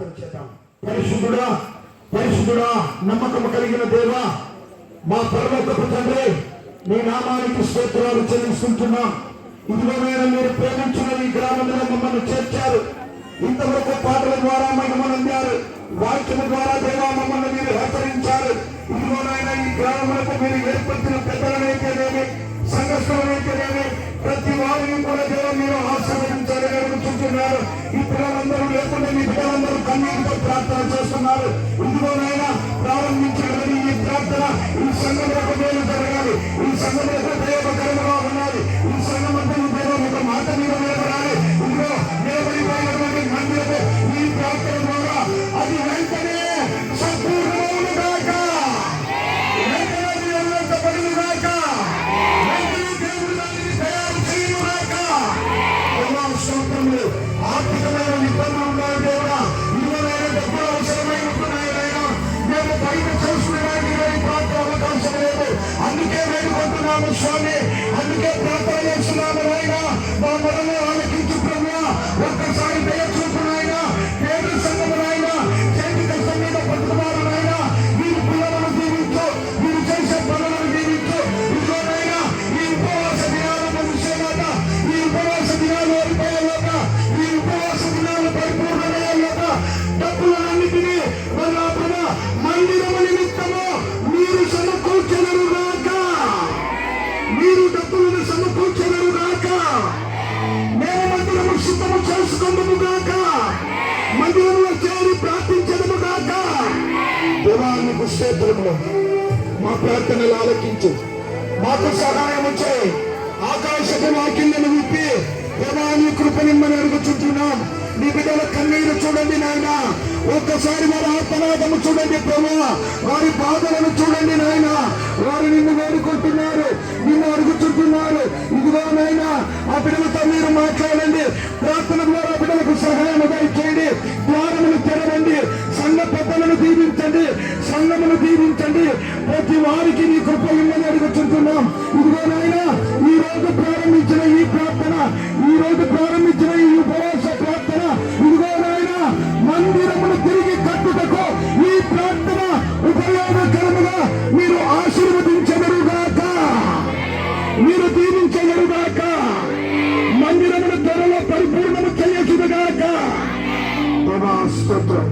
ప్రార్థన చేద్దాం. పరిశుద్ధుడా, పరిశుద్ధుడా, నమ్మకం కలిగిన దేవా, మా పరలోకపు తండ్రి, నీ నామానికి స్తోత్రాలు చెల్లిస్తుంటున్నాం. ఇదిగోనైనా మీరు ప్రేమించిన ఈ గ్రామంలో మమ్మల్ని చేర్చారు. ఇంతవరకు పాటల ద్వారా మహిమనందారు, వాక్యము ద్వారా దేవా మమ్మల్ని మీరు హెచ్చరించారు. ఇదిగోనైనా ఈ గ్రామంలో మీరు ఏర్పరిచిన పెద్దలనైతేనేమి, సంఘస్థులనైతేనేమి, ప్రతి వారిని కూడా దేవా మీరు ఆశీర్వదించాలని అడుగుతుంటున్నారు. ఈ పిల్లలందరూ లేకుండా మీ పిల్లలందరూ కన్నీటితో ప్రార్థన చేస్తున్నారు. ఇదిగోనైనా ప్రారంభించిన ఈ ప్రార్థన ఈ సంఘంలో మేలు జరగాలి, ఈ సంఘంలో దైవకరంగా ఉండాలి, ఈ సంఘం అంటే ఒక మాట మీద నిలబడాలి. ఇదిగో నిలబడిపోయినటువంటి మందిరము ఈ ప్రార్థన ద్వారా అది వెంటనే సంపూర్ణమవునుగాక, వెంటనే నిలబడుగాక, వెంటనే దేవుడు దానిని తయారు చేయుగాక. స్తోత్రములు. ఆర్థికమైన ఇబ్బందులు ఉన్నాయి దేవుడా, ఇదిగోనైనా డబ్బులు అవసరమై ఉంటున్నాయి. మేము బయట చూసుకునేవాడికి అవకాశం లేదు, అందుకే వేడుకుంటున్నాము స్వామి, అందుకే ప్రార్థన చేస్తున్నాము. అయినా మా మొదలు ఆలకించు ప్రభువా, ఒక్కసారి దయ చూపునైనా, పేద సంఘమునైనా, చేతి కష్టం మీద పట్టుకున్నారునైనా, వీరి పిల్లలను దీవించు, వీరు చేసే పనులను దీవించు. ఇదిగోనైనా ఈ ఉపవాస దినాలు ముగిసేలాగా, ఈ ఉపవాస దినాలు ఓడిపోయేలాగ, ఈ ఉపవాస దినాలు పరిపూర్ణమయ్యేలాగ డబ్బులన్నిటినీ మందిరము నిమిత్తము మీరు సమకూర్చెదరుగాక, మీరు డబ్బులను సమకూర్చెదరుగాక, మేము మందిరము సిద్ధము చేసుకుందుముగాక, మందిరంలో చేరి ప్రార్థించదుముగాక. దేవానికి స్తోత్రములు. మా ప్రార్థనలు ఆలకించు, మాకు సహాయము చేయి. ఆకాశపు వాకిళ్లను విప్పి దేవాని కృపనిమ్మని అడుగుచుంటున్నాం. నీ బిడ్డల కన్నీరు చూడండి నాయన, ఒక్కసారి వారి ఆత్మనాదము చూడండి ప్రభువా, వారి బాధలను చూడండి నాయన. వారు నిన్ను వేడుకుంటున్నారు, నిన్ను అడుగుచుంటున్నారు. ఇదిగో నాయన, ఆ బిడ్డలతో మీరు మాట్లాడండి. ప్రార్థన ద్వారా బిడ్డలకు సహాయం దయచేయండి, ద్వారములు తెరవండి, సంఘ పెద్దలను దీవించండి, సంఘమును దీవించండి. ప్రతి వారికి నీ కృప ఇమ్మని అడుగుచుంటున్నాం. ఇదిగో నాయన, ఈ రోజు ప్రారంభించిన ఈ ప్రార్థన, ఈ రోజు ప్రారంభించిన ఈ ఉపవాస ప్రార్థన, ఇదిగో నాయన మందిరమును తిరిగి కట్టుటకు ఈ ప్రార్థన ఉపయోగకరముగా మీరు ఆశీర్వదించెదరుగాక, మీరు దీవించెదరుగాక, మందిరమును త్వరలో పరిపూర్ణము చేయచుగాక. స్తోత్రం.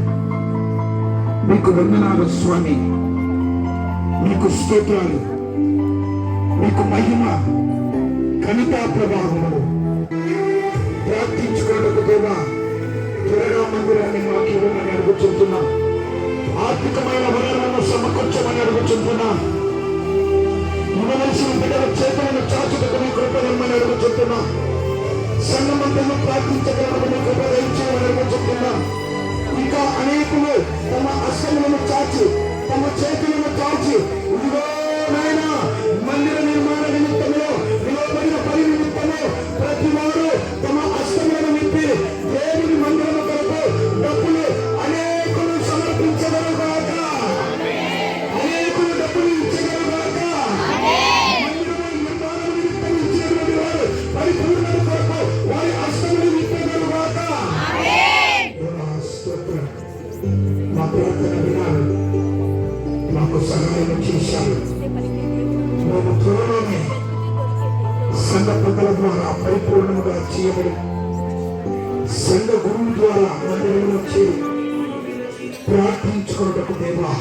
మీకు వందనాలు స్వామి, మీకు స్తోత్రాలు, మీకు మహిమ, ఘనత, ప్రభావములు. ప్రార్థించుకోవడానికి దేవా త్వరగా మందిరాన్ని మాకు ఇవ్వమని అడుగుచుంటున్నా. ఆర్థికమైన వనరులను సమకూర్చమని అడుగుచుంటున్నా. ఉండవలసిన బిడ్డల చేతులను చాచుటకు నీ కృప ఇమ్మని అడుగుచుంటున్నా. సంఘమంతను ప్రార్థించగలను నీ కృప దయచేయమని అడుగుచుంటున్నా. ఇంకా అనేకులు తమ హస్తములను చాచి, తమ చేతులను చాచి, ఇదిగో నాయన మందిర నిర్మాణ నిమిత్తములో, నిలబడిన పని నిమిత్తము ప్రతి వారు తమ హస్తములను విప్పి దేవుని మందిరము కొరకు డబ్బులు అనేకులు సమర్పించగలగాక, అనేకులు డబ్బులు ఇచ్చగలగాక. మందిరము నిర్మాణ నిమిత్తం ఇచ్చినటువంటి వారు పరిపూర్ణత కొరకు వారి హస్తములు విప్పగలగాక. మా ప్రార్థన వినాలి, మాకు సహాయం చేశారు. మేము త్వరలోనే సంఘ పెద్దల ద్వారా పరిపూర్ణంగా చేయబడి సంఘ గురువు ద్వారా మందిరంలో చేరి ప్రార్థించుకున్నకు దేవా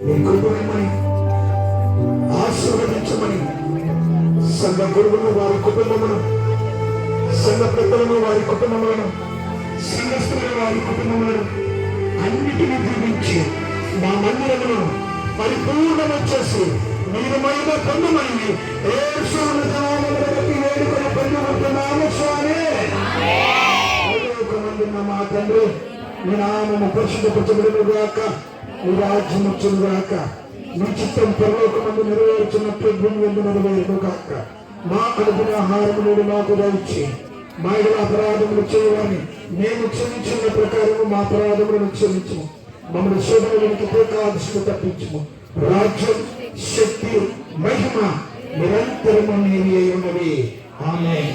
నీ కృపణమని ఆశీర్వదించమని సంఘ గురువును వారి కుటుంబమును, సంఘ పెద్దలను వారి కుటుంబములను, సంఘస్థులను వారి కుటుంబములను అన్నిటినీ దీవించి మా మందిరమును పరిపూర్ణము చేసి మీరు మహిమ పొందమని యేసు నామములో వేడుకొని పొందుకుంటున్నాము స్వామి. మా తండ్రి, నీ నామము పరిశుద్ధపరచబడునుగాక, నీ రాజ్యం వచ్చునుగాక, నీ చిత్తం పరలోకమందు నెరవేర్చున్నట్లు భూమి యందు నెరవేరునుగాక. మా అనుదిన ఆహారమును మాకు దయచి, మా ఇళ్ళ అపరాధములు చేయవాని మేము క్షమించిన ప్రకారము మా అపరాధములను క్షమించము, మమ్మల్ని శోధనలోనికి పోకాదశకు తప్పించము. రాజ్యం, శక్తి, మహిమ నిరంతరము నీవే ఉన్నవి. ఆమేన్.